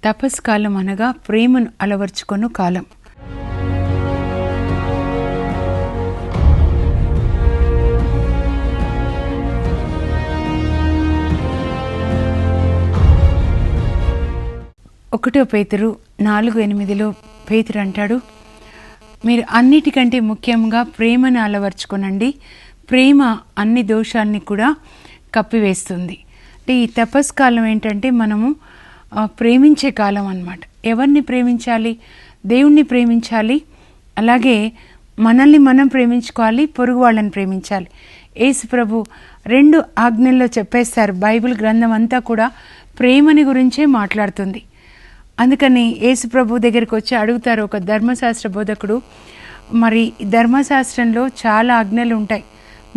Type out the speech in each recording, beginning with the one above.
తపస్కాలం అనగా ప్రేమను అలవర్చుకొను కాలం. ఒకటో పేతురు 4:8 పేతురు అంటాడు, మీరు అన్నిటికంటే ముఖ్యంగా ప్రేమను అలవర్చుకొనండి, ప్రేమ అన్ని దోషాలని కూడా కప్పివేస్తుంది. అంటే ఈ తపస్కాలం ఏంటంటే మనము ప్రేమించే కాలం అన్నమాట. ఎవరిని ప్రేమించాలి? దేవుణ్ణి ప్రేమించాలి, అలాగే మనల్ని మనం ప్రేమించుకోవాలి, పొరుగు వాళ్ళని ప్రేమించాలి. యేసు ప్రభు 2 ఆజ్ఞల్లో చెప్పేస్తారు. బైబిల్ గ్రంథం అంతా కూడా ప్రేమని గురించే మాట్లాడుతుంది. అందుకని యేసు ప్రభు దగ్గరికి వచ్చి అడుగుతారు ఒక ధర్మశాస్త్ర బోధకుడు, మరి ధర్మశాస్త్రంలో చాలా ఆజ్ఞలు ఉంటాయి,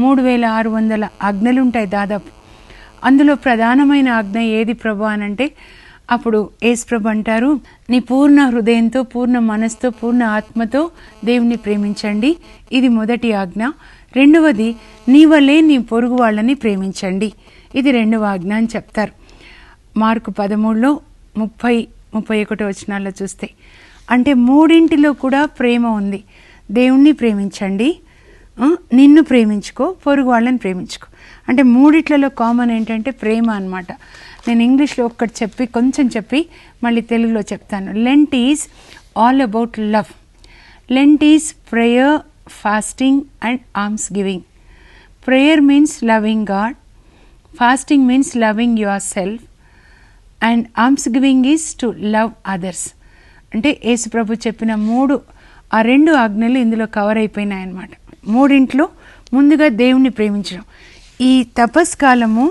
3600 ఆజ్ఞలు ఉంటాయి దాదాపు. అందులో ప్రధానమైన ఆజ్ఞ ఏది ప్రభు అనంటే, అప్పుడు యేసు ప్రభు అంటారు, నీ పూర్ణ హృదయంతో, పూర్ణ మనసుతో, పూర్ణ ఆత్మతో దేవుణ్ణి ప్రేమించండి, ఇది మొదటి ఆజ్ఞ. రెండవది, నీ వల్లే నీ పొరుగు వాళ్ళని ప్రేమించండి, ఇది రెండవ ఆజ్ఞ అని చెప్తారు. మార్కు 13:30-31 చూస్తే, అంటే మూడింటిలో కూడా ప్రేమ ఉంది. దేవుణ్ణి ప్రేమించండి, నిన్ను ప్రేమించుకో, పొరుగు వాళ్ళని ప్రేమించుకో. అంటే మూడిట్లలో కామన్ ఏంటంటే ప్రేమ అన్నమాట. నేను ఇంగ్లీష్లో ఒక్కటి చెప్పి కొంచెం చెప్పి మళ్ళీ తెలుగులో చెప్తాను. Lent is all about love. Lent is prayer, fasting and alms giving. Prayer means loving God, fasting means loving yourself, and alms giving is to love others. అంటే యేసు ప్రభు చెప్పిన 2 ఆజ్ఞలు ఇందులో కవర్ అయిపోయినాయి అన్నమాట. మూడింట్లో ముందుగా దేవుణ్ణి ప్రేమించడం. ఈ తపస్కాలము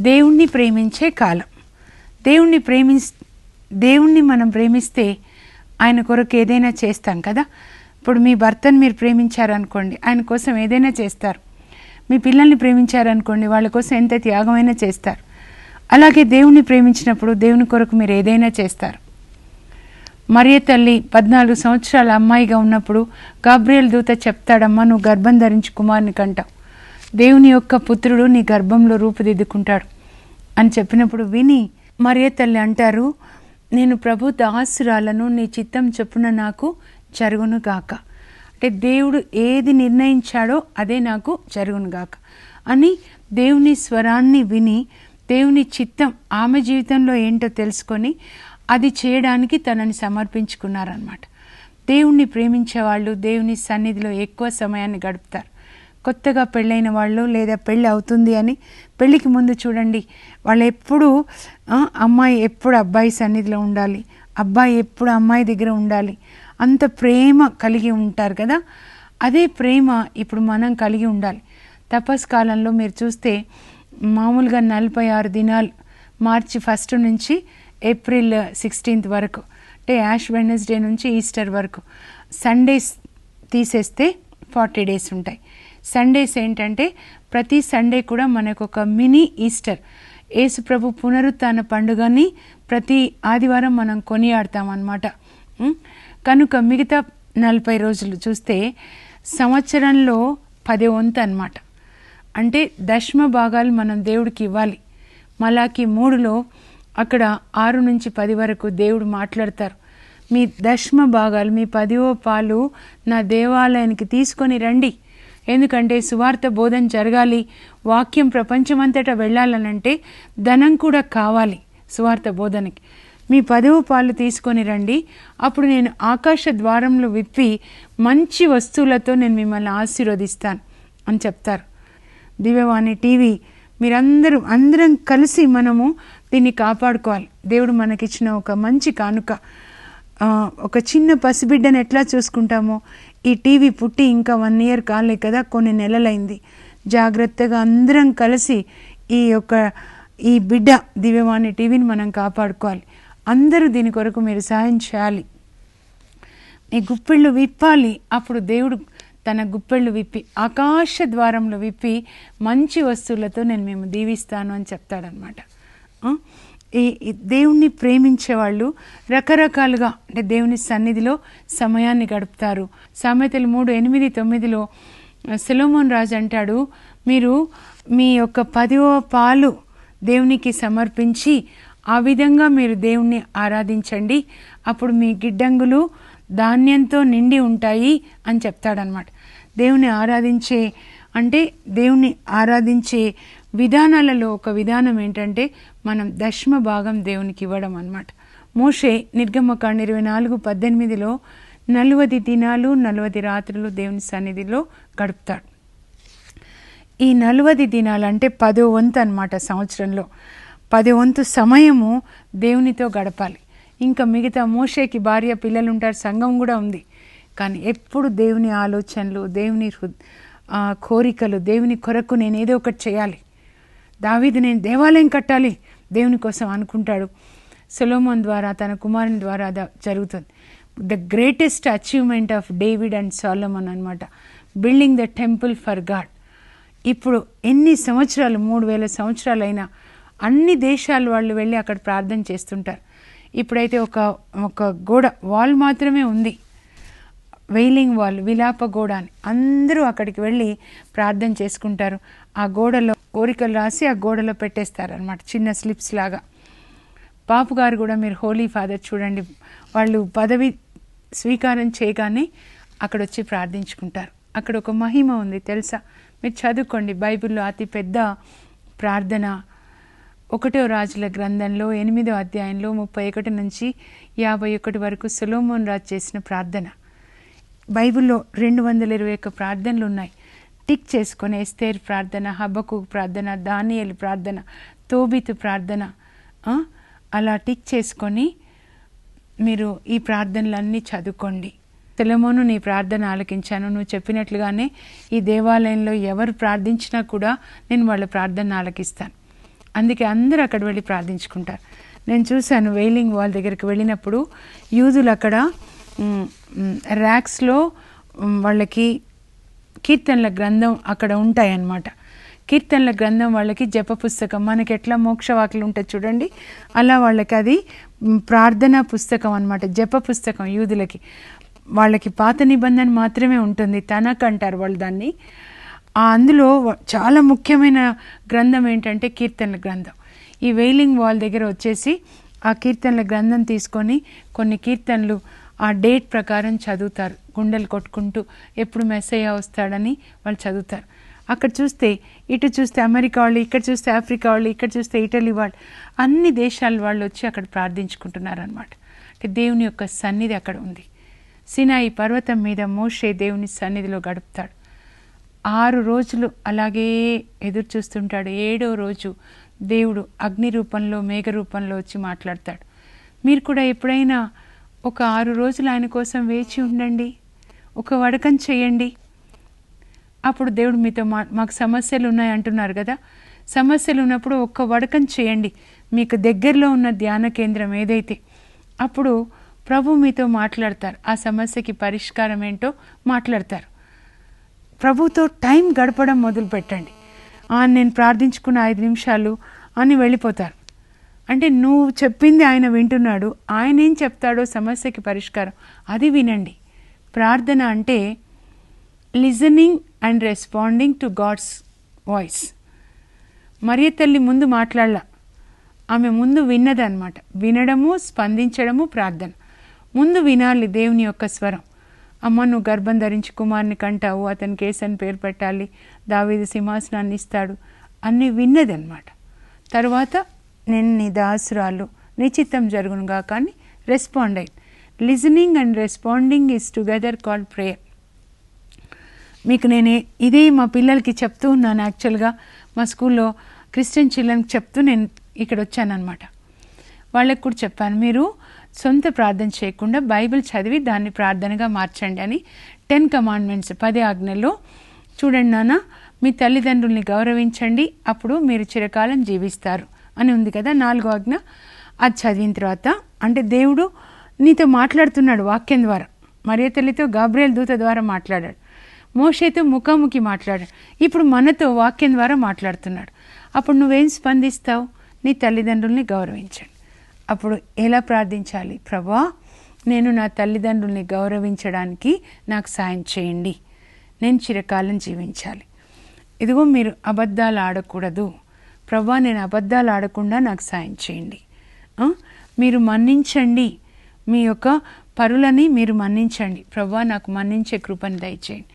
దేవుణ్ణి ప్రేమించే కాలం. దేవుణ్ణి మనం ప్రేమిస్తే ఆయన కొరకు ఏదైనా చేస్తాం కదా. ఇప్పుడు మీ భర్తను మీరు ప్రేమించారనుకోండి, ఆయన కోసం ఏదైనా చేస్తారు. మీ పిల్లల్ని ప్రేమించారనుకోండి, వాళ్ళ కోసం ఎంత త్యాగమైనా చేస్తారు. అలాగే దేవుణ్ణి ప్రేమించినప్పుడు దేవుని కొరకు మీరు ఏదైనా చేస్తారు. మరియ తల్లి 14 సంవత్సరాల అమ్మాయిగా ఉన్నప్పుడు గాబ్రియల్ దూత చెప్తాడమ్మా, నువ్వు గర్భం ధరించి కుమారుని కంటావు, దేవుని యొక్క పుత్రుడు నీ గర్భంలో రూపుదిద్దుకుంటాడు అని చెప్పినప్పుడు విని మరియ తల్లి అంటారు, నేను ప్రభు దాసురాలను, నీ చిత్తం చొప్పున నాకు జరుగును గాక. అంటే దేవుడు ఏది నిర్ణయించాడో అదే నాకు జరుగును గాక అని దేవుని స్వరాన్ని విని, దేవుని చిత్తం ఆమె జీవితంలో ఏంటో తెలుసుకొని అది చేయడానికి తనని సమర్పించుకున్నారన్నమాట. దేవుణ్ణి ప్రేమించే వాళ్ళు దేవుని సన్నిధిలో ఎక్కువ సమయాన్ని గడుపుతారు. కొత్తగా పెళ్ళైన వాళ్ళు లేదా పెళ్ళి అవుతుంది అని పెళ్ళికి ముందు చూడండి, వాళ్ళు ఎప్పుడు అమ్మాయి ఎప్పుడు అబ్బాయి సన్నిధిలో ఉండాలి, అబ్బాయి ఎప్పుడు అమ్మాయి దగ్గర ఉండాలి, అంత ప్రేమ కలిగి ఉంటారు కదా. అదే ప్రేమ ఇప్పుడు మనం కలిగి ఉండాలి. తపస్కాలంలో మీరు చూస్తే మామూలుగా 46 దినాలు, మార్చి 1 నుంచి ఏప్రిల్ 16 వరకు, అంటే యాష్ వెడ్నెస్డే నుంచి ఈస్టర్ వరకు, సండేస్ తీసేస్తే 40 డేస్ ఉంటాయి. సండేస్ ఏంటంటే ప్రతి సండే కూడా మనకు ఒక మినీ ఈస్టర్, యేసు ప్రభు పునరుత్థాన పండుగని ప్రతి ఆదివారం మనం కొనియాడతాం అన్నమాట. కనుక మిగతా 40 రోజులు చూస్తే సంవత్సరంలో 10వ వంతు అన్నమాట. అంటే దశమ భాగాలు మనం దేవుడికి ఇవ్వాలి. మలాకి 3లో అక్కడ 6 నుంచి 10 వరకు దేవుడు మాట్లాడతారు, మీ దశమ భాగాలు, మీ 10వ పాలు నా దేవాలయానికి తీసుకొని రండి. ఎందుకంటే సువార్త బోధన జరగాలి, వాక్యం ప్రపంచమంతటా వెళ్ళాలనంటే ధనం కూడా కావాలి సువార్త బోధనకి. మీ 10వ పాలు తీసుకొని రండి, అప్పుడు నేను ఆకాశ ద్వారంలో విప్పి మంచి వస్తువులతో నేను మిమ్మల్ని ఆశీర్వదిస్తాను అని చెప్తారు. దివ్యవాణి టీవీ అందరం కలిసి మనము దీన్ని కాపాడుకోవాలి. దేవుడు మనకిచ్చిన ఒక మంచి కానుక. ఒక చిన్న పసిబిడ్డను ఎట్లా చూసుకుంటామో, ఈ టీవీ పుట్టి ఇంకా 1 year కాలే కదా, కొన్ని నెలలైంది. జాగ్రత్తగా అందరం కలిసి ఈ బిడ్డ దివ్యవాణి టీవీని మనం కాపాడుకోవాలి. అందరూ దీని కొరకు మీరు సాయం చేయాలి. మీ గుప్పిళ్ళు విప్పాలి. అప్పుడు దేవుడు తన గుప్పెళ్ళు విప్పి ఆకాశ ద్వారంలో విప్పి మంచి వస్తువులతో నేను మేము దీవిస్తాను అని చెప్తాడనమాట. ఈ దేవుణ్ణి ప్రేమించే వాళ్ళు రకరకాలుగా అంటే దేవుని సన్నిధిలో సమయాన్ని గడుపుతారు. సామెతలు 3:8-9 సొలొమోన్ రాజు అంటాడు, మీరు మీ యొక్క 10వ పాలు దేవునికి సమర్పించి ఆ విధంగా మీరు దేవుణ్ణి ఆరాధించండి, అప్పుడు మీ గిడ్డంగులు ధాన్యంతో నిండి ఉంటాయి అని చెప్తాడనమాట. దేవుని ఆరాధించే విధానాలలో ఒక విధానం ఏంటంటే మనం దశమ భాగం దేవునికి ఇవ్వడం అన్నమాట. మోషే నిర్గమకాండ 24:18 40 దినాలు 40 రాత్రులు దేవుని సన్నిధిలో గడుపుతాడు. ఈ 40 దినాలు అంటే 10వ వంతు అన్నమాట. సంవత్సరంలో 10వ వంతు సమయము దేవునితో గడపాలి. ఇంకా మిగతా మోషేకి భార్య పిల్లలు ఉంటారు, సంఘం కూడా ఉంది. కానీ ఎప్పుడు దేవుని ఆలోచనలు, దేవుని కోరికలు, దేవుని కొరకు నేను ఏదో ఒకటి చేయాలి, దావీదు నేను దేవాలయం కట్టాలి దేవుని కోసం అనుకుంటాడు. సొలొమోన్ ద్వారా, తన కుమారుని ద్వారా జరుగుతుంది. The greatest achievement of David and Solomon అనమాట, building the temple for God. ఇప్పుడు ఎన్ని సంవత్సరాలు, 3000 సంవత్సరాలైనా అన్ని దేశాల వాళ్ళు వెళ్ళి అక్కడ ప్రార్థన చేస్తుంటారు. ఇప్పుడైతే ఒక గోడ వాల్ మాత్రమే ఉంది, వెయిలింగ్ వాల్, విలాప గోడ అని. అందరూ అక్కడికి వెళ్ళి ప్రార్థన చేసుకుంటారు. ఆ గోడలో కోరికలు రాసి ఆ గోడలో పెట్టేస్తారనమాట, చిన్న స్లిప్స్ లాగా. పాపు గారు కూడా, మీరు హోలీ ఫాదర్ చూడండి, వాళ్ళు పదవి స్వీకారం చేయగానే అక్కడ వచ్చి ప్రార్థించుకుంటారు. అక్కడ ఒక మహిమ ఉంది తెలుసా, మీరు చదువుకోండి. బైబిల్లో అతి పెద్ద ప్రార్థన 1వ రాజుల గ్రంథంలో 8వ అధ్యాయంలో 31 నుంచి 51 వరకు సొలొమోన్ రాజు చేసిన ప్రార్థన. బైబిల్లో 221 ప్రార్థనలు ఉన్నాయి. టిక్ చేసుకొని ఎస్తేర్ ప్రార్థన, హబక్కూకు ప్రార్థన, దానియేలు ప్రార్థన, తోబితు ప్రార్థన, అలా టిక్ చేసుకొని మీరు ఈ ప్రార్థనలన్నీ చదువుకోండి. సొలొమోను, నీ ప్రార్థన ఆలకించాను, నువ్వు చెప్పినట్లుగానే ఈ దేవాలయంలో ఎవరు ప్రార్థించినా కూడా నేను వాళ్ళ ప్రార్థన ఆలకిస్తాను. అందుకే అందరూ అక్కడ వెళ్ళి ప్రార్థించుకుంటారు. నేను చూశాను వెయిలింగ్ వాల్ దగ్గరికి వెళ్ళినప్పుడు యూదులు అక్కడ ర్యాక్స్లో వాళ్ళకి కీర్తనల గ్రంథం అక్కడ ఉంటాయన్నమాట. కీర్తనల గ్రంథం వాళ్ళకి జప పుస్తకం, మనకి ఎట్లా మోక్షవాకులు ఉంటుంది చూడండి, అలా వాళ్ళకి అది ప్రార్థనా పుస్తకం అన్నమాట, జప పుస్తకం. యూదులకి వాళ్ళకి పాత నిబంధన మాత్రమే ఉంటుంది, తనక్ అంటారు వాళ్ళు దాన్ని. అందులో చాలా ముఖ్యమైన గ్రంథం ఏంటంటే కీర్తనల గ్రంథం. ఈ వెయిలింగ్ వాల్ దగ్గర వచ్చేసి ఆ కీర్తనల గ్రంథం తీసుకొని కొన్ని కీర్తనలు ఆ డేట్ ప్రకారం చదువుతారు, గుండెలు కొట్టుకుంటూ ఎప్పుడు మెస్సయ్య వస్తాడని వాళ్ళు చదువుతారు. అక్కడ చూస్తే, ఇటు చూస్తే అమెరికా వాళ్ళు, ఇక్కడ చూస్తే ఆఫ్రికా వాళ్ళు, ఇక్కడ చూస్తే ఇటలీ వాళ్ళు, అన్ని దేశాల వాళ్ళు వచ్చి అక్కడ ప్రార్థించుకుంటున్నారు అనమాట. అంటే దేవుని యొక్క సన్నిధి అక్కడ ఉంది. సినాయి పర్వతం మీద మోషే దేవుని సన్నిధిలో గడుపుతాడు. 6 రోజులు అలాగే ఎదురు చూస్తుంటాడు. 7వ రోజు దేవుడు అగ్ని రూపంలో, మేఘ రూపంలో వచ్చి మాట్లాడతాడు. మీరు కూడా ఎప్పుడైనా ఒక 6 రోజులు ఆయన కోసం వేచి ఉండండి, ఒక వడకం చేయండి. అప్పుడు దేవుడు మీతో మాకు సమస్యలు ఉన్నాయి అంటున్నారు కదా, సమస్యలు ఉన్నప్పుడు ఒక్క వడకం చేయండి, మీకు దగ్గరలో ఉన్న ధ్యాన కేంద్రం ఏదైతే, అప్పుడు ప్రభు మీతో మాట్లాడతారు. ఆ సమస్యకి పరిష్కారం ఏంటో మాట్లాడతారు. ప్రభుతో టైం గడపడం మొదలు పెట్టండి. నేను ప్రార్థించుకున్న 5 నిమిషాలు అని వెళ్ళిపోతారు. అంటే నువ్వు చెప్పింది ఆయన వింటున్నాడు, ఆయన ఏం చెప్తాడో సమస్యకి పరిష్కారం అది వినండి. ప్రార్థన అంటే listening and responding to God's voice. Mariya తల్లి ముందు మాట్లాడలా, ఆమె ముందు విన్నదన్నమాట. వినడము, స్పందించడము ప్రార్థన. ముందు వినాలి దేవుని యొక్క స్వరం. అమ్మ, నువ్వు గర్భం ధరించి కుమారుని కంటావు, అతనికి యేసని పేరు పెట్టాలి, దావీదు సింహాసనాన్ని ఇస్తాడు, అన్నీ విన్నదన్నమాట. తర్వాత నేను నీ దాసురాలు, నీ చిత్తం జరుగునుగా, కానీ రెస్పాండ్ అయ్యి. Listening and responding is together called prayer. మీకు నేను ఇదే మా పిల్లలకి చెప్తూ ఉన్నాను. యాక్చువల్గా మా స్కూల్లో క్రిస్టియన్ చిల్డ్రన్కి చెప్తూ నేను ఇక్కడ వచ్చానమాట. వాళ్ళకు కూడా చెప్పాను, మీరు సొంత ప్రార్థన చేయకుండా బైబిల్ చదివి దాన్ని ప్రార్థనగా మార్చండి అని. 10 కమాండ్మెంట్స్, 10 ఆజ్ఞల్లో చూడండి నాన్న, మీ తల్లిదండ్రుల్ని గౌరవించండి, అప్పుడు మీరు చిరకాలం జీవిస్తారు అని ఉంది కదా, 4వ ఆజ్ఞ. అది చదివిన తర్వాత, అంటే దేవుడు నీతో మాట్లాడుతున్నాడు వాక్యం ద్వారా. మరియ తల్లితో గాబ్రియల్ దూత ద్వారా మాట్లాడాడు, మోషేతో ముఖాముఖి మాట్లాడాడు, ఇప్పుడు మనతో వాక్యం ద్వారా మాట్లాడుతున్నాడు. అప్పుడు నువ్వేం స్పందిస్తావు? నీ తల్లిదండ్రుల్ని గౌరవించండి. అప్పుడు ఎలా ప్రార్థించాలి? ప్రభువా, నేను నా తల్లిదండ్రుల్ని గౌరవించడానికి నాకు సాయం చేయండి, నేను చిరకాలం జీవించాలి. ఇదిగో మీరు అబద్ధాలు ఆడకూడదు ప్రభువా, నేను అబద్ధాలు ఆడకుండా నాకు సాయం చేయండి మీరు మన్నించండి, మీ యొక్క పరులని మీరు మన్నించండి. ప్రభువా నాకు మన్నించే కృపను దయచేయండి.